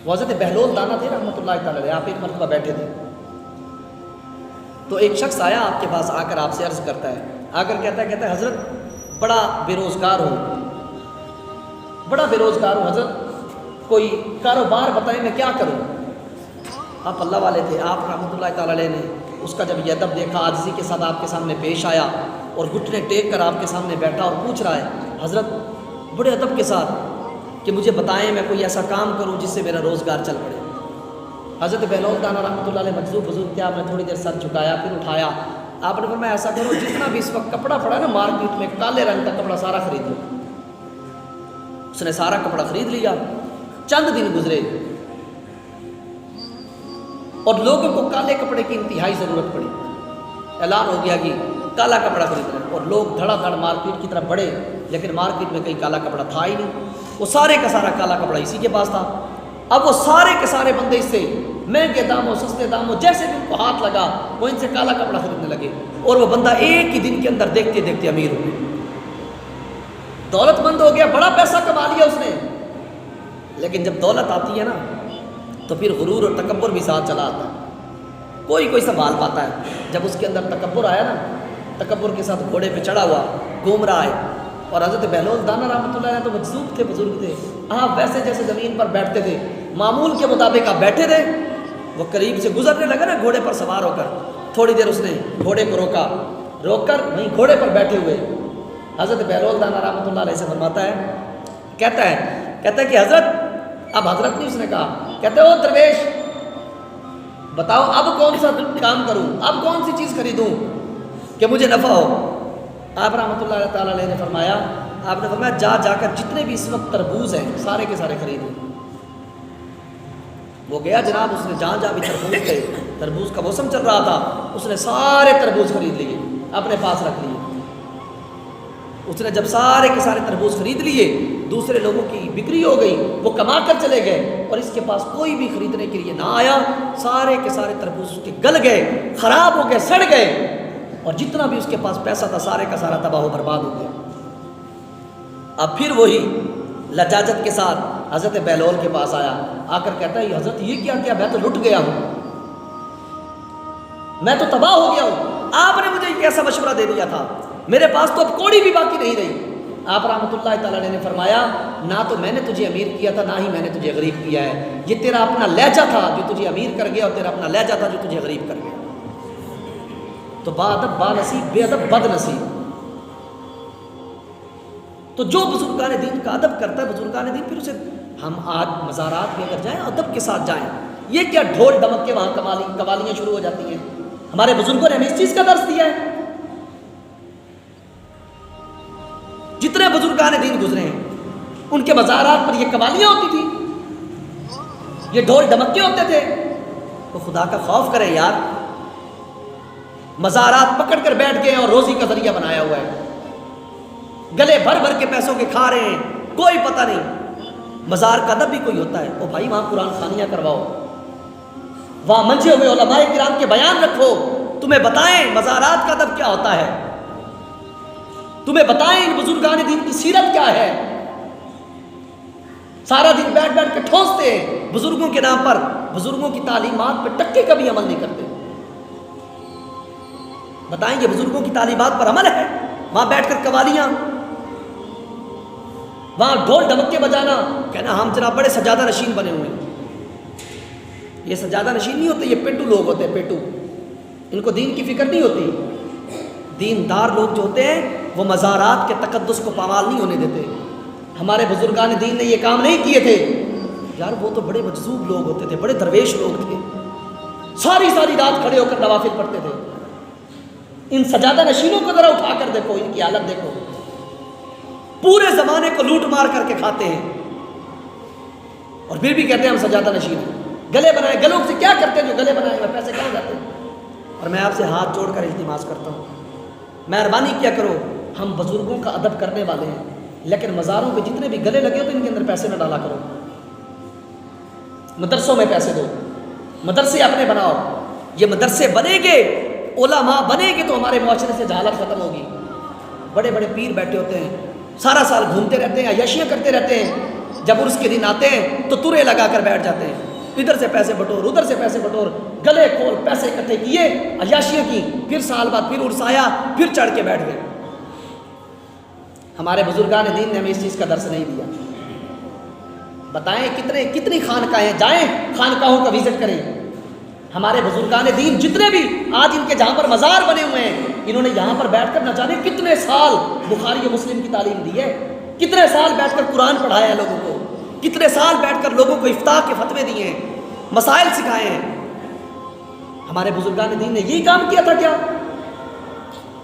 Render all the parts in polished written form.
وہ حضرت بہلول دانا تھے رحمۃ اللہ تعالی علیہ. آپ ایک مرتبہ بیٹھے تھے تو ایک شخص آیا آپ کے پاس، آ کر آپ سے عرض کرتا ہے، آ کر کہتا ہے حضرت بڑا بے روزگار ہوں، بڑا بے روزگار ہوں حضرت، کوئی کاروبار بتائیں میں کیا کروں. آپ اللہ والے تھے، آپ رحمۃ اللہ تعالی علیہ نے اس کا جب یہ ادب دیکھا، عاجزی کے ساتھ آپ کے سامنے پیش آیا اور گھٹنے ٹیک کر آپ کے سامنے بیٹھا اور پوچھ رہا ہے حضرت بڑے ادب کے ساتھ کہ مجھے بتائیں میں کوئی ایسا کام کروں جس سے میرا روزگار چل پڑے. حضرت بہلول دانا رحمۃ اللہ علیہ مجذوب بزرگ تھے. آپ نے تھوڑی دیر سر جھکایا، پھر اٹھایا، آپ نے فرمایا ایسا کرو جتنا بھی اس وقت کپڑا پڑا ہے نا مارکیٹ میں، کالے رنگ کا کپڑا سارا خرید لو. اس نے سارا کپڑا خرید لیا. چند دن گزرے اور لوگوں کو کالے کپڑے کی انتہائی ضرورت پڑی. اعلان ہو گیا کہ کالا کپڑا خرید رہے ہیں اور لوگ دھڑا دھڑ مارکیٹ کی طرف بڑھے، لیکن مارکیٹ میں کہیں کالا کپڑا تھا ہی نہیں. وہ سارے کا سارا کالا کپڑا اسی کے پاس تھا. اب وہ سارے کے سارے بندے اس سے مہنگے داموں سستے داموں جیسے بھی ان کو ہاتھ لگا وہ ان سے کالا کپڑا خریدنے لگے. اور وہ بندہ ایک ہی دن کے اندر دیکھتے دیکھتے امیر ہو گیا، دولت مند ہو گیا، بڑا پیسہ کما لیا اس نے. لیکن جب دولت آتی ہے نا تو پھر غرور اور تکبر بھی ساتھ چلا آتا ہے. کوئی سنبھال پاتا ہے. جب اس کے اندر تکبر آیا نا، تکبر کے ساتھ گھوڑے پہ چڑھا ہوا گھوم رہا ہے. اور حضرت بہلول دانا رحمۃ اللہ علیہ تو مجذوب تھے، بزرگ تھے. آپ ویسے جیسے زمین پر بیٹھتے تھے معمول کے مطابق آپ بیٹھے تھے. وہ قریب سے گزرنے لگا نا گھوڑے پر سوار ہو کر، تھوڑی دیر اس نے گھوڑے کو روک کر وہیں گھوڑے پر بیٹھے ہوئے حضرت بہلول دانا رحمۃ اللہ علیہ سے فرماتا ہے، کہتا ہے کہ حضرت، اب حضرت نہیں اس نے کہا، کہتے او درویش بتاؤ اب کون سا کام کروں، اب کون سی چیز خریدوں کہ مجھے نفع ہو. آپ رحمۃ اللہ تعالی علیہ نے فرمایا جا کر جتنے بھی اس وقت تربوز ہیں سارے کے سارے خریدو. وہ گیا جناب، اس نے جہاں بھی تربوز گئے، تربوز کا موسم چل رہا تھا، اس نے سارے تربوز خرید لیے، اپنے پاس رکھ لیے. اس نے جب سارے کے سارے تربوز خرید لیے، دوسرے لوگوں کی بکری ہو گئی، وہ کما کر چلے گئے اور اس کے پاس کوئی بھی خریدنے کے لیے نہ آیا. سارے کے سارے تربوز اس کے گل گئے، خراب ہو گئے، سڑ گئے، اور جتنا بھی اس کے پاس پیسہ تھا سارے کا سارا تباہ و برباد ہو گیا. اب پھر وہی لجاجت کے ساتھ حضرت بہلول کے پاس آیا، آ کر کہتا ہے حضرت یہ کیا میں تو لٹ گیا ہوں، میں تو تباہ ہو گیا ہوں، آپ نے مجھے کیسا مشورہ دے دیا تھا، میرے پاس تو اب کوڑی بھی باقی نہیں رہی. آپ رحمۃ اللہ تعالی علیہ نے فرمایا نہ تو میں نے تجھے امیر کیا تھا، نہ ہی میں نے تجھے غریب کیا ہے. یہ تیرا اپنا لہجہ تھا جو تجھے امیر کر گیا، اور تیرا اپنا لہجہ تھا جو تجھے غریب کر گیا. تو با ادب با نصیب، بے ادب بد نصیب. تو جو بزرگان دین کا ادب کرتا ہے بزرگان دین، پھر اسے ہم آج مزارات میں اگر جائیں ادب کے ساتھ جائیں. یہ کیا ڈھول ڈمک کے وہاں قوالیاں شروع ہو جاتی ہیں. ہمارے بزرگوں نے ہمیں اس چیز کا درس دیا ہے. جتنے بزرگان دین گزرے ہیں ان کے مزارات پر یہ قوالیاں ہوتی تھی، یہ ڈھول ڈمکے ہوتے تھے. تو خدا کا خوف کرے یار، مزارات پکڑ کر بیٹھ گئے اور روزی کا ذریعہ بنایا ہوا ہے، گلے بھر بھر کے پیسوں کے کھا رہے ہیں، کوئی پتہ نہیں. مزار کا ادب بھی کوئی ہوتا ہے. او بھائی وہاں قرآن خوانیاں کرواؤ، وہاں منجے ہوئے علماء کرام کے بیان رکھو، تمہیں بتائیں مزارات کا ادب کیا ہوتا ہے، تمہیں بتائیں ان بزرگان دین کی سیرت کیا ہے. سارا دن بیٹھ بیٹھ کے ٹھونستے ہیں بزرگوں کے نام پر، بزرگوں کی تعلیمات پہ ٹکے کا بھی عمل نہیں کرتے. بتائیں یہ بزرگوں کی تعلیمات پر عمل ہے؟ وہاں بیٹھ کر قوالیاں، وہاں ڈھول ڈمکے بجانا، کہنا ہم جناب بڑے سجادہ نشین بنے ہوئے ہیں. یہ سجادہ نشین نہیں ہوتے، یہ پیٹو لوگ ہوتے ہیں، پیٹو. ان کو دین کی فکر نہیں ہوتی. دیندار لوگ جو ہوتے ہیں وہ مزارات کے تقدس کو پامال نہیں ہونے دیتے. ہمارے بزرگان دین نے یہ کام نہیں کیے تھے یار. وہ تو بڑے مجذوب لوگ ہوتے تھے، بڑے درویش لوگ تھے، ساری رات کھڑے ہو کر نوافل پڑھتے تھے. ان سجادہ نشینوں کو ذرا اٹھا کر دیکھو، ان کی حالت دیکھو، پورے زمانے کو لوٹ مار کر کے کھاتے ہیں اور پھر بھی کہتے ہیں ہم سجادہ نشین ہیں. گلے بنائے، گلوں سے کیا کرتے ہیں جو گلے بنائے ہوئے، پیسے کہاں جاتے ہیں. اور میں آپ سے ہاتھ جوڑ کر التماس کرتا ہوں، مہربانی کیا کرو، ہم بزرگوں کا ادب کرنے والے ہیں، لیکن مزاروں پہ جتنے بھی گلے لگے ہوتے ہیں ان کے اندر پیسے نہ ڈالا کرو. مدرسوں میں پیسے دو، مدرسے اپنے بناؤ. یہ مدرسے بنے گے، علماء بنے گے تو ہمارے معاشرے سے جہالت ختم ہوگی. بڑے بڑے پیر بیٹھے ہوتے ہیں، سارا سال گھومتے رہتے ہیں، عیاشیاں کرتے رہتے ہیں، جب عرس کے دن آتے ہیں تو تورے لگا کر بیٹھ جاتے ہیں، ادھر سے پیسے بٹور ادھر سے پیسے بٹور، گلے کھول پیسے اکٹھے کیے، عیاشیاں کی، پھر سال بعد پھر عرس آیا، پھر چڑھ کے بیٹھ گئے۔ ہمارے بزرگان دین نے ہمیں اس چیز کا درس نہیں دیا۔ بتائیں کتنی خانقاہیں، جائیں خانقاہوں کا وزٹ کریں۔ ہمارے بزرگان دین جتنے بھی آج ان کے جہاں پر مزار بنے ہوئے ہیں، انہوں نے یہاں پر بیٹھ کر نہ جانے کتنے سال بخاری و مسلم کی تعلیم دی ہے، کتنے سال بیٹھ کر قرآن پڑھایا ہے لوگوں کو، کتنے سال بیٹھ کر لوگوں کو افتاء کے فتوے دیے ہیں، مسائل سکھائے ہیں۔ ہمارے بزرگان دین نے یہی کام کیا تھا کیا؟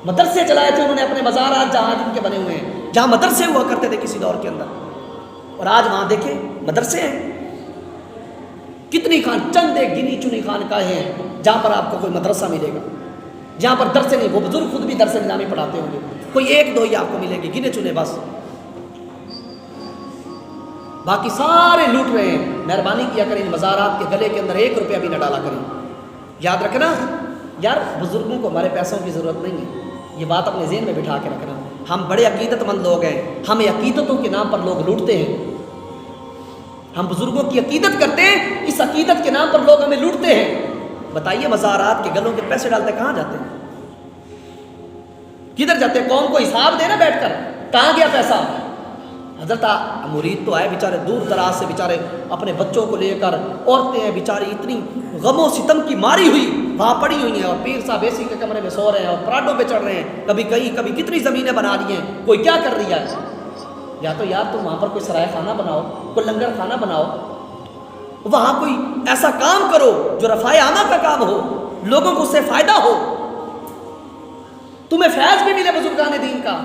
مدرسے چلائے تھے انہوں نے اپنے مزارات جہاں جن کے بنے ہوئے ہیں، جہاں مدرسے ہوا کرتے تھے کسی دور کے اندر، اور آج وہاں دیکھیں مدرسے ہیں۔ کتنی چند ایک گنی چنی خانقاہیں ہیں جہاں پر آپ کو کوئی مدرسہ ملے گا، جہاں پر درس نہیں، وہ بزرگ خود بھی درس نظامی پڑھاتے ہوں گے، کوئی ایک دو ہی آپ کو ملیں گے گنے چنے بس، باقی سارے لوٹ رہے ہیں۔ مہربانی کیا کریں ان مزارات کے گلے کے اندر 1 روپیہ بھی نہ ڈالا کریں۔ یاد رکھنا یار، بزرگوں کو ہمارے پیسوں کی ضرورت نہیں ہے، یہ بات اپنے ذہن میں بٹھا کے رکھنا۔ ہم بڑے عقیدت مند لوگ ہیں، ہمیں عقیدتوں کے نام پر لوگ لوٹتے ہیں، ہم بزرگوں کی عقیدت کرتے ہیں، اس عقیدت کے نام پر لوگ ہمیں لوٹتے ہیں۔ بتائیے مزارات کے گلوں کے پیسے ڈالتے کہاں جاتے ہیں؟ کدھر جاتے ہیں؟ قوم کو حساب دینا بیٹھ کر، کہاں گیا پیسہ؟ حضرت مرید تو آئے بیچارے دور دراز سے، بیچارے اپنے بچوں کو لے کر، عورتیں ہیں بیچاری اتنی غم و ستم کی ماری ہوئی وہاں پڑی ہوئی ہیں، اور پیر صاحب اے سی کے کمرے میں سو رہے ہیں اور پراڈوں پہ چڑھ رہے ہیں، کبھی کہیں کبھی کتنی زمینیں بنا لی ہیں، کوئی کیا کر رہی ہے۔ یا تو یار تم وہاں پر کوئی سرائے خانہ بناؤ، کوئی لنگر خانہ بناؤ، وہاں کوئی ایسا کام کرو جو رفاع عامہ کا کام ہو، لوگوں کو اس سے فائدہ ہو، تمہیں فیض بھی ملے بزرگان دین کا۔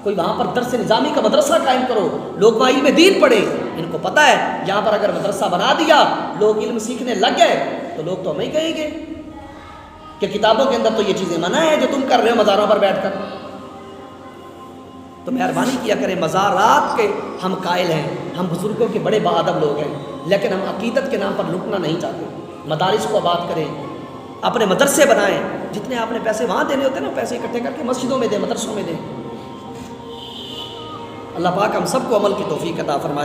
کوئی وہاں پر درس نظامی کا مدرسہ قائم کرو، لوگ وہاں علم دین پڑھیں۔ ان کو پتہ ہے یہاں پر اگر مدرسہ بنا دیا، لوگ علم سیکھنے لگ گئے تو لوگ تو ہمیں ہی کہیں گے کہ کتابوں کے اندر تو یہ چیزیں منع ہیں جو تم کر رہے ہو مزاروں پر بیٹھ کر۔ تو مہربانی کیا کریں، مزارات کے ہم قائل ہیں، ہم بزرگوں کے بڑے باادب لوگ ہیں، لیکن ہم عقیدت کے نام پر لٹنا نہیں چاہتے۔ مدارس کو آباد کریں، اپنے مدرسے بنائیں، جتنے آپ نے پیسے وہاں دینے ہوتے ہیں نا، پیسے اکٹھے کر کے مسجدوں میں دیں، مدرسوں میں دیں۔ اللہ پاک ہم سب کو عمل کی توفیق عطا فرمائے۔